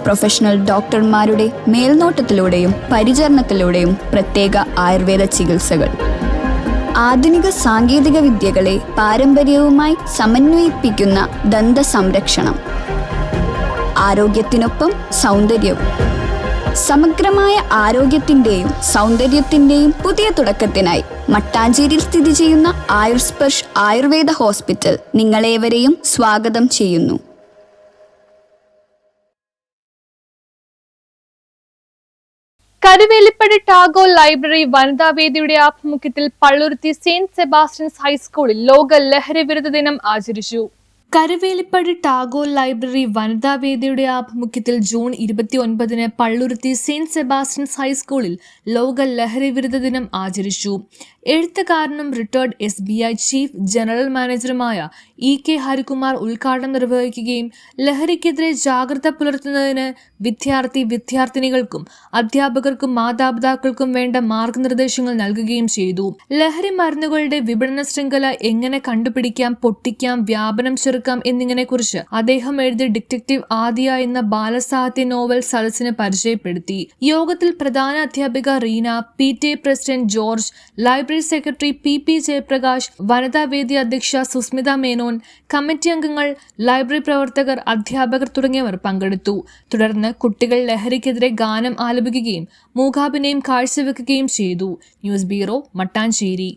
Professional ഡോക്ടർമാരുടെ മേൽനോട്ടത്തിലൂടെയും പരിചരണത്തിലൂടെയും പ്രത്യേക ആയുർവേദ ചികിത്സകൾ. ആധുനിക സാങ്കേതിക വിദ്യകളെ പാരമ്പര്യവുമായി സമന്വയിപ്പിക്കുന്ന ദന്ത സംരക്ഷണം. ആരോഗ്യത്തിനൊപ്പം സൗന്ദര്യവും. സമഗ്രമായ ആരോഗ്യത്തിൻ്റെയും സൗന്ദര്യത്തിൻ്റെയും പുതിയ തുടക്കത്തിനായി മട്ടാഞ്ചേരിയിൽ സ്ഥിതി ചെയ്യുന്ന ആയുർസ്പർശ് ആയുർവേദ ഹോസ്പിറ്റൽ നിങ്ങളേവരെയും സ്വാഗതം ചെയ്യുന്നു. കരുവേലിപ്പടി ടാഗോർ ലൈബ്രറി വനിതാവേദിയുടെ ആഭിമുഖ്യത്തിൽ പള്ളുരുത്തി സെയിന്റ് സെബാസ്റ്റ്യൻസ് ഹൈസ്കൂളിൽ ലോക ലഹരി വിരുദ്ധ ദിനം ആചരിച്ചു. കരുവേലിപ്പടി ടാഗോർ ലൈബ്രറി വനിതാവേദിയുടെ ആഭിമുഖ്യത്തിൽ ജൂൺ 29 പള്ളുരുത്തി സെയിന്റ് സെബാസ്റ്റ്യൻസ് ഹൈസ്കൂളിൽ ലോക ലഹരി വിരുദ്ധ ദിനം ആചരിച്ചു. എഴുത്തുകാരനും റിട്ടയർഡ് SBI ചീഫ് ജനറൽ മാനേജറുമായ EK ഹരികുമാർ ഉദ്ഘാടനം നിർവഹിക്കുകയും ലഹരിക്കെതിരെ ജാഗ്രത പുലർത്തുന്നതിന് വിദ്യാർത്ഥിനികൾക്കും അധ്യാപകർക്കും മാതാപിതാക്കൾക്കും വേണ്ട മാർഗനിർദ്ദേശങ്ങൾ നൽകുകയും ചെയ്തു. ലഹരി മരുന്നുകളുടെ വിപണന ശൃംഖല എങ്ങനെ കണ്ടുപിടിക്കാം, പൊട്ടിക്കാം, വ്യാപനം ചെറുക്കാം എന്നിങ്ങനെ കുറിച്ച് അദ്ദേഹം എഴുതിയ ഡിറ്റക്റ്റീവ് ആദിയ എന്ന ബാലസാഹിത്യ നോവൽ സദസ്സിന് പരിചയപ്പെടുത്തി. യോഗത്തിൽ പ്രധാന അധ്യാപിക Reena, PTA president George, library secretary PP Jayaprakash, വനിതാവേദി അധ്യക്ഷ സുസ്മിത മേനോൻ, കമ്മിറ്റി അംഗങ്ങൾ, ലൈബ്രറി പ്രവർത്തകർ, അധ്യാപകർ തുടങ്ങിയവർ പങ്കെടുത്തു. തുടർന്ന് കുട്ടികൾ ലഹരിക്കെതിരെ ഗാനം ആലപിക്കുകയും മൂകാഭിനയം കാഴ്ചവെക്കുകയും ചെയ്തു. News bureau, Mattancherry.